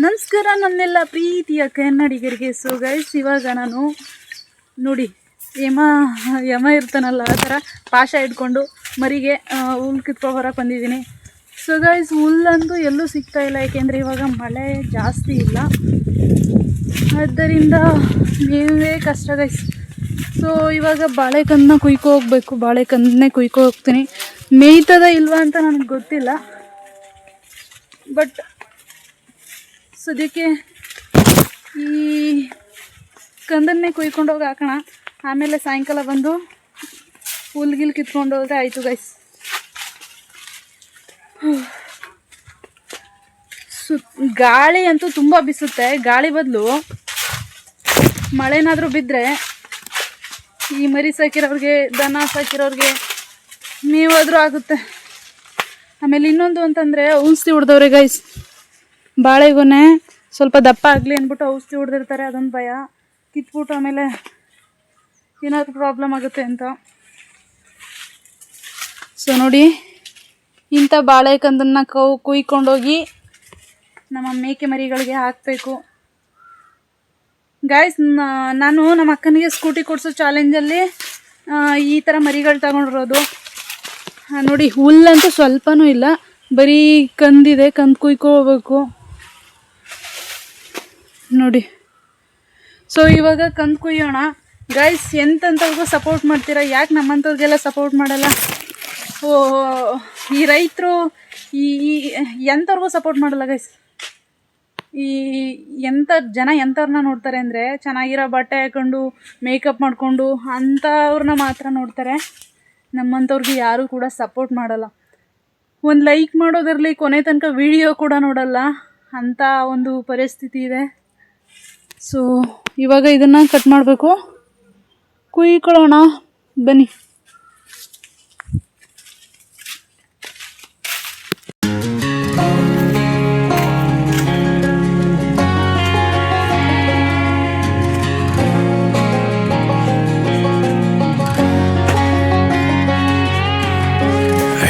ನಮಸ್ಕಾರ ನನ್ನೆಲ್ಲ ಪ್ರೀತಿಯ ಕನ್ನಡಿಗರಿಗೆ. ಸೊ ಗೈಸ್, ಇವಾಗ ನಾನು ನೋಡಿ ಯಮ ಇರ್ತಾನಲ್ಲ ಆ ಥರ ಪಾಶ ಇಟ್ಕೊಂಡು ಮರಿಗೆ ಹುಲ್ಲು ಕಿತ್ಕೊಬರಕ್ಕೆ ಬಂದಿದ್ದೀನಿ. ಸೊ ಗೈಸ್, ಹುಲ್ಲಂತೂ ಎಲ್ಲೂ ಸಿಗ್ತಾಯಿಲ್ಲ, ಏಕೆಂದರೆ ಇವಾಗ ಮಳೆ ಜಾಸ್ತಿ ಇಲ್ಲ, ಆದ್ದರಿಂದ ಮೇವೇ ಕಷ್ಟ ಗೈಸ್. ಸೊ ಇವಾಗ ಬಾಳೆಕಂದನ್ನ ಕುಯ್ಕೊ ಹೋಗ್ಬೇಕು, ಬಾಳೆಕಂದನ್ನೇ ಕುಯ್ಕೊ ಹೋಗ್ತೀನಿ. ಮೇಯ್ತದ ಇಲ್ವಾ ಅಂತ ನನಗೆ ಗೊತ್ತಿಲ್ಲ, ಬಟ್ ಸದ್ಯಕ್ಕೆ ಈ ಕಂದನ್ನೇ ಕುಯ್ಕೊಂಡು ಹೋಗಿ ಹಾಕೋಣ. ಆಮೇಲೆ ಸಾಯಂಕಾಲ ಬಂದು ಹುಲ್ಗಿಲ್ ಕಿತ್ಕೊಂಡು ಹೋದರೆ ಆಯಿತು ಗೈಸ್. ಗಾಳಿ ಅಂತೂ ತುಂಬ ಬಿಸುತ್ತೆ. ಗಾಳಿ ಬದಲು ಮಳೆನಾದರೂ ಬಿದ್ದರೆ ಈ ಮರಿ ಸಾಕಿರೋರಿಗೆ, ದನ ಸಾಕಿರೋರಿಗೆ ಮೇವಾದರೂ ಆಗುತ್ತೆ. ಆಮೇಲೆ ಇನ್ನೊಂದು ಅಂತಂದರೆ ಔಷಧಿ ಹೊಡೆದವ್ರೆ ಗೈಸ್. ಬಾಳೆಗೊನೆ ಸ್ವಲ್ಪ ದಪ್ಪ ಆಗಲಿ ಅಂದ್ಬಿಟ್ಟು ಔಷಧಿ ಹೊಡೆದಿರ್ತಾರೆ, ಅದೊಂದು ಭಯ. ಕಿತ್ಬಿಟ್ಟು ಆಮೇಲೆ ಏನಾದರೂ ಪ್ರಾಬ್ಲಮ್ ಆಗುತ್ತೆ ಅಂತ. ಸೊ ನೋಡಿ, ಇಂಥ ಬಾಳೆಕಂದನ್ನು ಕುಯ್ಕೊಂಡೋಗಿ ನಮ್ಮ ಮೇಕೆ ಮರಿಗಳಿಗೆ ಹಾಕಬೇಕು ಗೈಸ್. ನಾನು ನಮ್ಮ ಅಕ್ಕನಿಗೆ ಸ್ಕೂಟಿ ಕೊಡಿಸೋ ಚಾಲೆಂಜಲ್ಲಿ ಈ ಥರ ಮರಿಗಳು ತಗೊಂಡಿರೋದು. ನೋಡಿ, ಹುಲ್ಲಂತೂ ಸ್ವಲ್ಪನೂ ಇಲ್ಲ, ಬರೀ ಕಂದಿದೆ, ಕಂದು ಕುಯ್ಕೋಬೇಕು ನೋಡಿ. ಸೊ ಇವಾಗ ಕಂದು ಕುಯ್ಯೋಣ ಗೈಸ್. ಎಂಥವ್ರಿಗೂ ಸಪೋರ್ಟ್ ಮಾಡ್ತೀರಾ, ಯಾಕೆ ನಮ್ಮಂಥವ್ರಿಗೆಲ್ಲ ಸಪೋರ್ಟ್ ಮಾಡಲ್ಲ? ಈ ರೈತರು ಎಂಥವ್ರಿಗೂ ಸಪೋರ್ಟ್ ಮಾಡಲ್ಲ ಗೈಸ್. ಎಂಥವ್ರನ್ನ ನೋಡ್ತಾರೆ ಅಂದರೆ, ಚೆನ್ನಾಗಿರೋ ಬಟ್ಟೆ ಹಾಕೊಂಡು ಮೇಕಪ್ ಮಾಡಿಕೊಂಡು ಅಂಥವ್ರನ್ನ ಮಾತ್ರ ನೋಡ್ತಾರೆ. ನಮ್ಮಂಥವ್ರಿಗೆ ಯಾರೂ ಕೂಡ ಸಪೋರ್ಟ್ ಮಾಡಲ್ಲ. ಒಂದು ಲೈಕ್ ಮಾಡೋದಿರಲಿ, ಕೊನೆ ತನಕ ವಿಡಿಯೋ ಕೂಡ ನೋಡಲ್ಲ, ಅಂಥ ಒಂದು ಪರಿಸ್ಥಿತಿ ಇದೆ. ಸೊ ಇವಾಗ ಇದನ್ನು ಕಟ್ ಮಾಡಬೇಕು, ಕುಯ್ಕೊಳ್ಳೋಣ ಬನ್ನಿ.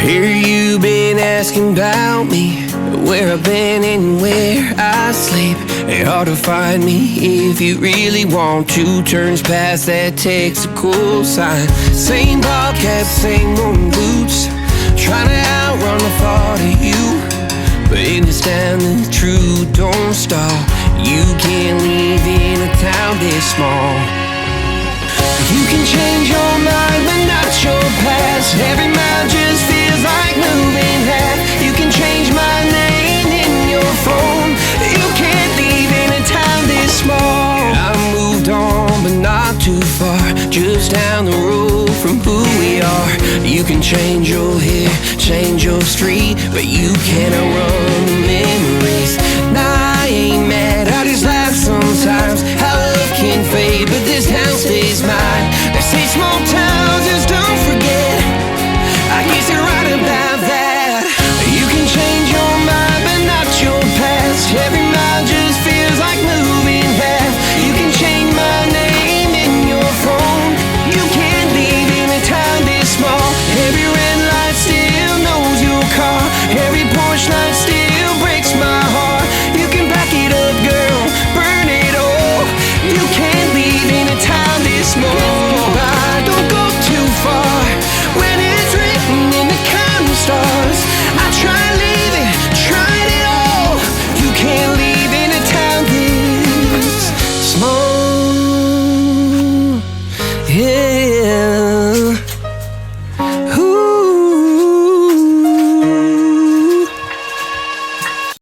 Here you've been asking about me, where I've been and where I sleep. It's hard to find me if you really want to. Turns past that takes a cool sign. Same ball cap, same old boots, trying to outrun the thought of you. But understand the truth don't stop. You can't live in a town this small. You can change your mind but not your past. Every mile just feels like moving half. You can change my name in your phone. You can't live in a town this small. I moved on but not too far, just down the road from who we are. You can change your hair, change your street, but you can't outrun the memories